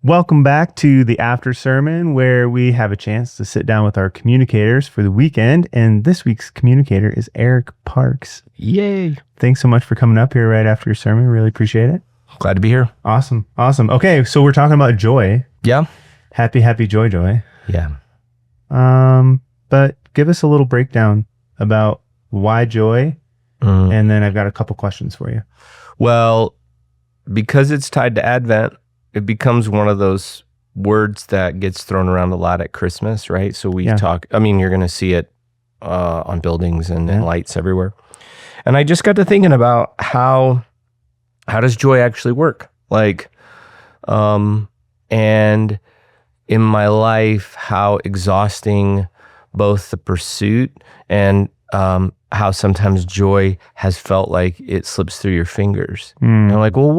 Welcome back to the after sermon, where we have a chance to sit down with our communicators for the weekend. And this week's communicator is Eric Parks. Yay. Thanks so much for coming up here right after your sermon. Really appreciate it. Glad to be here. Awesome. Okay, so we're talking about joy. Yeah. Happy joy. Yeah. But give us a little breakdown about why joy, and then I've got a couple questions for you. Well, because it's tied to Advent, it becomes one of those words that gets thrown around a lot at Christmas, right? So we talk, you're going to see it on buildings and lights everywhere. And I just got to thinking about how does joy actually work? And in my life, how exhausting both the pursuit and how sometimes joy has felt like it slips through your fingers. And I'm like, well,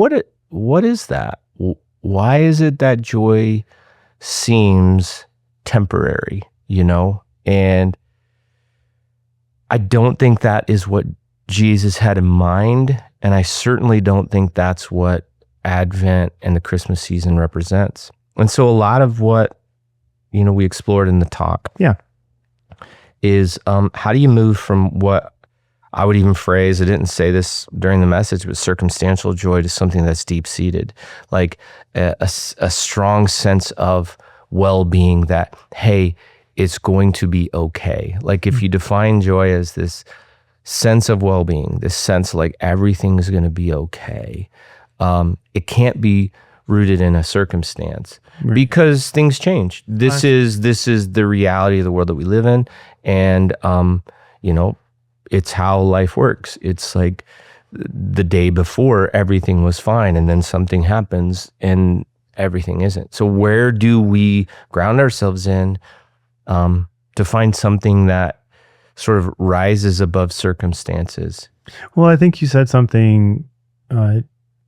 what is that? Why is it that joy seems temporary, And I don't think that is what Jesus had in mind. And I certainly don't think that's what Advent and the Christmas season represents. And so a lot of what, we explored in the talk is how do you move from what I would even phrase, I didn't say this during the message, but circumstantial joy to something that's deep-seated, like a strong sense of well-being that, hey, it's going to be okay. Like if you define joy as this sense of well-being, this sense like everything's going to be okay, it can't be rooted in a circumstance because things change. This is the reality of the world that we live in, and it's how life works. It's like the day before everything was fine, and then something happens and everything isn't. So where do we ground ourselves in to find something that sort of rises above circumstances? Well, I think you said something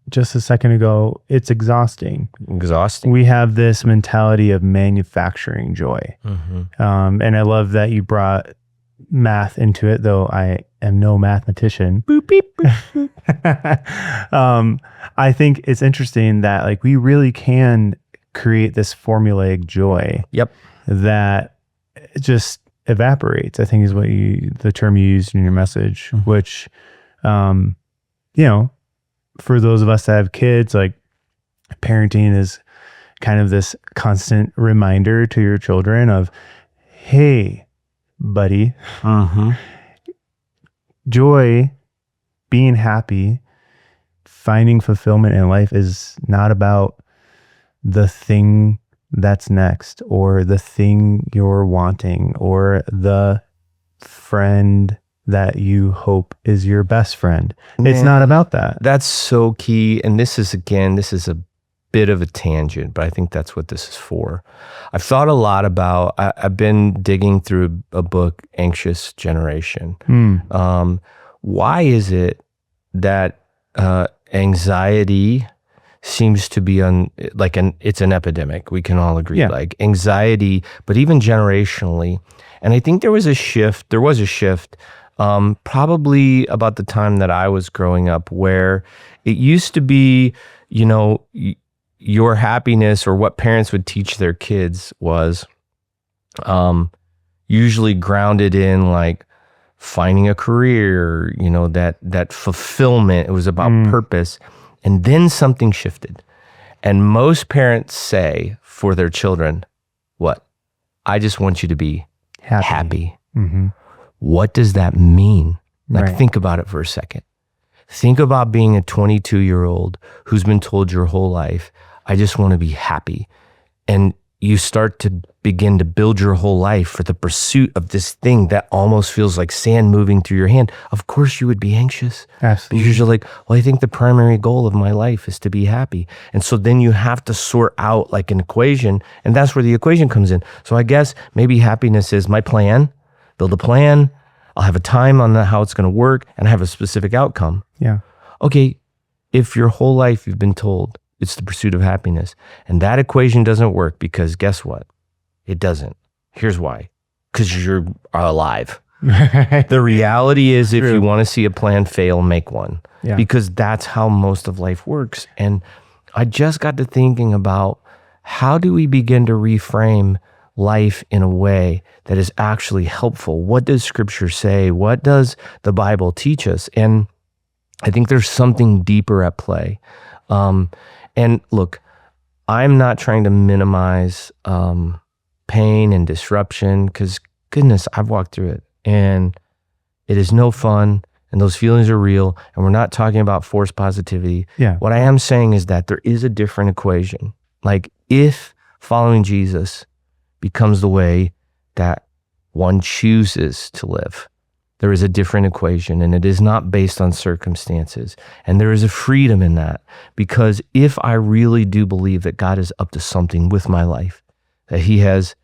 just a second ago. It's exhausting. We have this mentality of manufacturing joy. And I love that you brought math into it, though I am no mathematician. Boop, beep, boop, boop. I think it's interesting that we really can create this formulaic joy that just evaporates, I think is what the term you used in your message, which, for those of us that have kids, parenting is kind of this constant reminder to your children of, hey, buddy, joy, being happy, finding fulfillment in life is not about the thing that's next or the thing you're wanting or the friend that you hope is your best friend. It's not about that. That's so key. And this is a bit of a tangent, but I think that's what this is for. I've thought a lot about, I've been digging through a book, Anxious Generation. Why is it that anxiety seems to be it's an epidemic? We can all agree, anxiety, but even generationally. And I think there was a shift, probably about the time that I was growing up, where it used to be, your happiness, or what parents would teach their kids, was usually grounded in finding a career, that fulfillment. It was about purpose. And then something shifted. And most parents say for their children, what? I just want you to be happy. What does that mean? Think about it for a second. Think about being a 22-year-old who's been told your whole life, I just want to be happy. And you start to begin to build your whole life for the pursuit of this thing that almost feels like sand moving through your hand. Of course you would be anxious. Absolutely. Because you're like, well, I think the primary goal of my life is to be happy. And so then you have to sort out an equation, and that's where the equation comes in. So I guess maybe happiness is my plan, build a plan, I'll have a time on how it's going to work, and I have a specific outcome. Yeah. Okay, if your whole life you've been told it's the pursuit of happiness, and that equation doesn't work, because guess what? It doesn't. Here's why. Because you're alive. The reality is, if you want to see a plan fail, make one. Because that's how most of life works. And I just got to thinking about how do we begin to reframe life in a way that is actually helpful? What does Scripture say? What does the Bible teach us? And I think there's something deeper at play. And look, I'm not trying to minimize pain and disruption, because goodness, I've walked through it and it is no fun, and those feelings are real, and we're not talking about forced positivity. Yeah. What I am saying is that there is a different equation. Like, if following Jesus becomes the way that one chooses to live, there is a different equation, and it is not based on circumstances. And there is a freedom in that, because if I really do believe that God is up to something with my life, that He has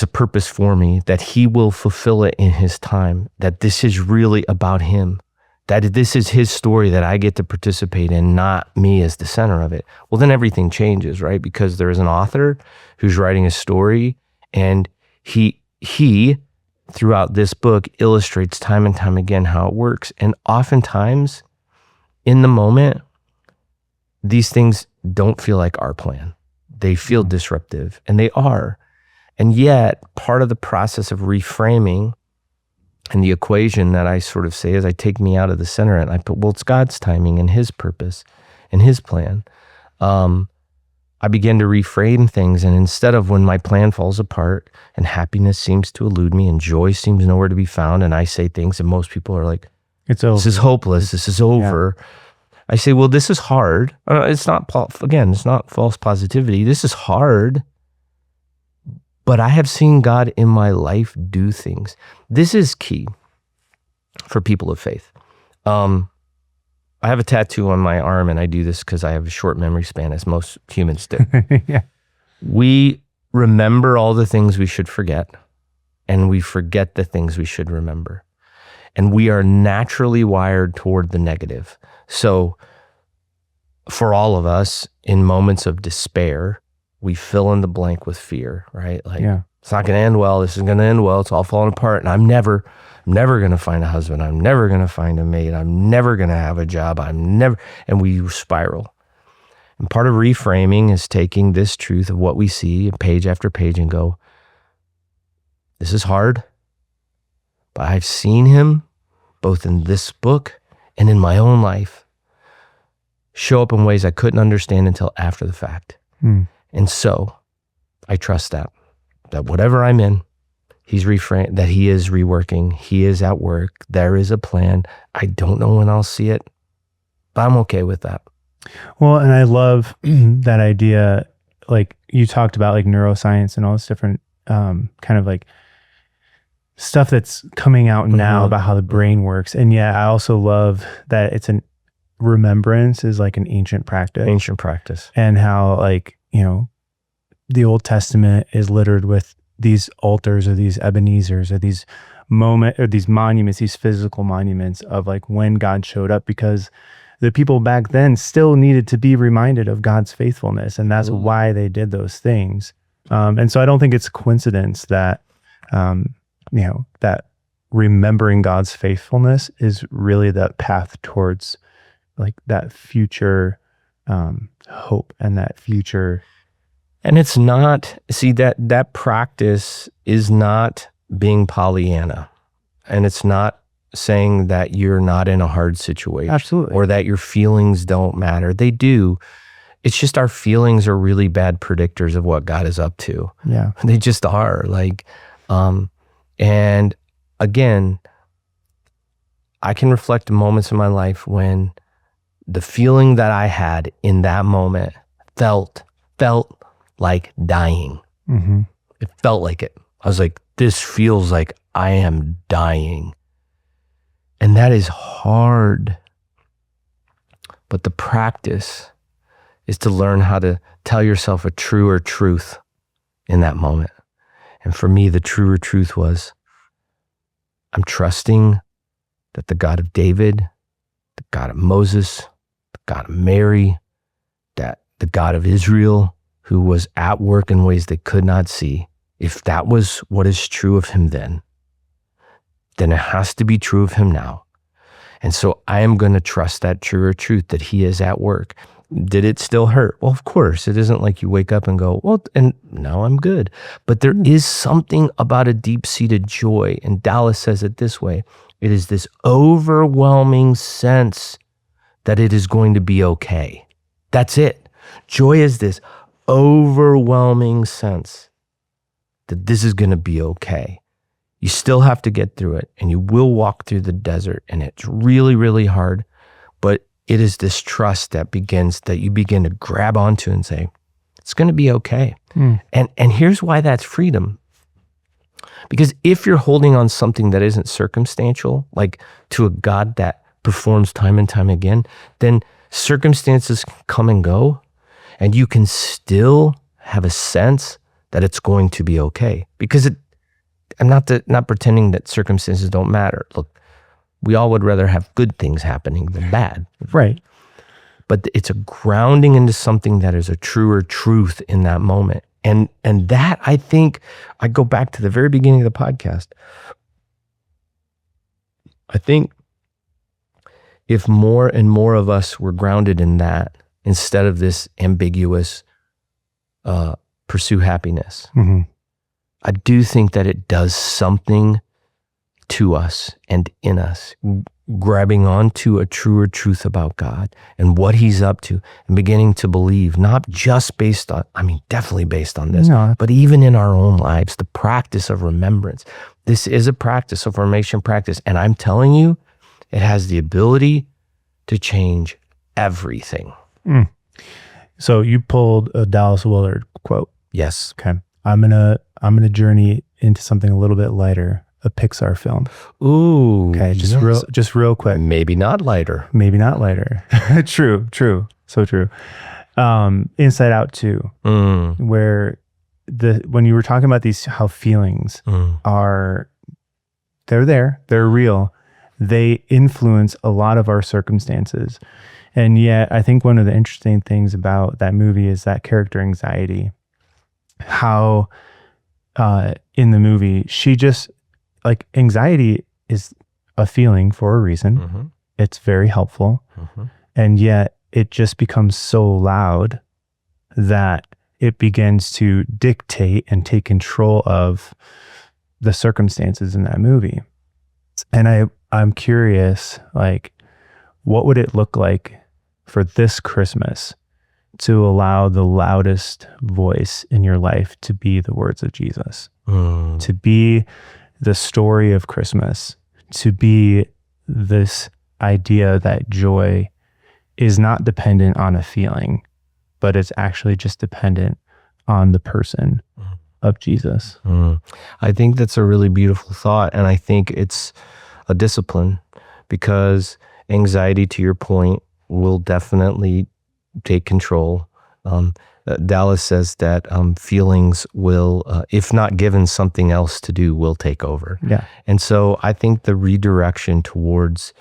a purpose for me, that He will fulfill it in His time, that this is really about Him, that this is His story that I get to participate in, not me as the center of it, well, then everything changes, right? Because there is an author who's writing a story, and he throughout this book illustrates time and time again how it works. And oftentimes in the moment, these things don't feel like our plan. They feel disruptive, and they are. And yet part of the process of reframing and the equation that I sort of say is I take me out of the center and I put, well, it's God's timing and His purpose and His plan. I begin to reframe things, and instead of when my plan falls apart and happiness seems to elude me and joy seems nowhere to be found, and I say things and most people are like, it's over. This is hopeless. This is over. Yeah. I say, well, this is hard. It's not false positivity. This is hard, but I have seen God in my life do things. This is key for people of faith. I have a tattoo on my arm, and I do this because I have a short memory span, as most humans do. Yeah. We remember all the things we should forget, and we forget the things we should remember. And we are naturally wired toward the negative. So for all of us, in moments of despair, we fill in the blank with fear, right? Like, It's not going to end well. This isn't going to end well. It's all falling apart. And I'm never going to find a husband. I'm never going to find a mate. I'm never going to have a job. And we spiral. And part of reframing is taking this truth of what we see page after page and go, this is hard, but I've seen Him both in this book and in my own life show up in ways I couldn't understand until after the fact. And so I trust that whatever I'm in, that He is reworking, He is at work, there is a plan. I don't know when I'll see it, but I'm okay with that. Well, and I love that idea, like you talked about, like neuroscience and all this different kind of like stuff that's coming out now about how the brain works. And yeah, I also love that it's remembrance is like an ancient practice. And how, like, the Old Testament is littered with these altars or these Ebenezers or these monuments, these physical monuments of like when God showed up, because the people back then still needed to be reminded of God's faithfulness. And that's why they did those things. And so I don't think it's a coincidence that, that remembering God's faithfulness is really the path towards like that future hope and that future. And it's not, see, that practice is not being Pollyanna, and it's not saying that you're not in a hard situation. Absolutely. Or that your feelings don't matter. They do. It's just our feelings are really bad predictors of what God is up to. Yeah. They just are. Like, and again, I can reflect moments in my life when the feeling that I had in that moment felt like dying. Mm-hmm. It felt like it. I was like, this feels like I am dying. And that is hard. But the practice is to learn how to tell yourself a truer truth in that moment. And for me, the truer truth was, I'm trusting that the God of David, the God of Moses, the God of Mary, that the God of Israel, who was at work in ways they could not see, if that was what is true of Him then it has to be true of Him now. And so I am going to trust that truer truth, that He is at work. Did it still hurt? Well, of course. It isn't like you wake up and go, well, and now I'm good. But there is something about a deep-seated joy. And Dallas says it this way. It is this overwhelming sense that it is going to be okay. That's it. Joy is this overwhelming sense that this is going to be okay. You still have to get through it, and you will walk through the desert, and it's really, really hard. But it is this trust that you begin to grab onto and say, it's going to be okay. And here's why that's freedom. Because if you're holding on something that isn't circumstantial, like to a God that performs time and time again, then circumstances come and go, and you can still have a sense that it's going to be okay. Because I'm not pretending that circumstances don't matter. Look, we all would rather have good things happening than bad. Right. But it's a grounding into something that is a truer truth in that moment. And that, I think, I go back to the very beginning of the podcast. I think if more and more of us were grounded in that, instead of this ambiguous pursue happiness, I do think that it does something to us and in us, grabbing onto a truer truth about God and what he's up to, and beginning to believe, not just based on, definitely based on this, but even in our own lives, the practice of remembrance. This is a practice, a formation practice. And I'm telling you, it has the ability to change everything. So you pulled a Dallas Willard quote. Yes. Okay. I'm gonna journey into something a little bit lighter. A Pixar film. Ooh. Okay, just real quick. Maybe not lighter. True. So true. Inside Out 2, where when you were talking about these, how feelings they're real. They influence a lot of our circumstances. And yet I think one of the interesting things about that movie is that character anxiety. How in the movie, she just, like, anxiety is a feeling for a reason. It's very helpful. And yet it just becomes so loud that it begins to dictate and take control of the circumstances in that movie. And I'm curious, like, what would it look like for this Christmas to allow the loudest voice in your life to be the words of Jesus, to be the story of Christmas, to be this idea that joy is not dependent on a feeling, but it's actually just dependent on the person of Jesus. I think that's a really beautiful thought. And I think it's a discipline, because anxiety, to your point, will definitely take control. Dallas says that feelings will, if not given something else to do, will take over. Yeah. And so I think the redirection towards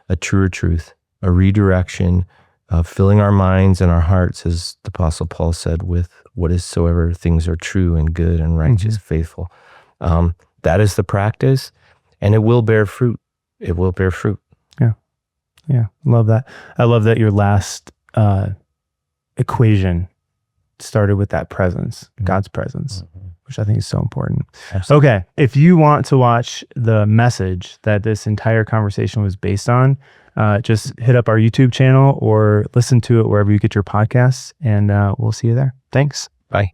a truer truth, a redirection of filling our minds and our hearts, as the Apostle Paul said, with what is soever things are true and good and righteous, faithful. That is the practice, and it will bear fruit. It will bear fruit. Yeah. Love that. I love that your last equation started with that presence, God's presence, which I think is so important. Absolutely. Okay. If you want to watch the message that this entire conversation was based on, just hit up our YouTube channel or listen to it wherever you get your podcasts, and we'll see you there. Thanks. Bye.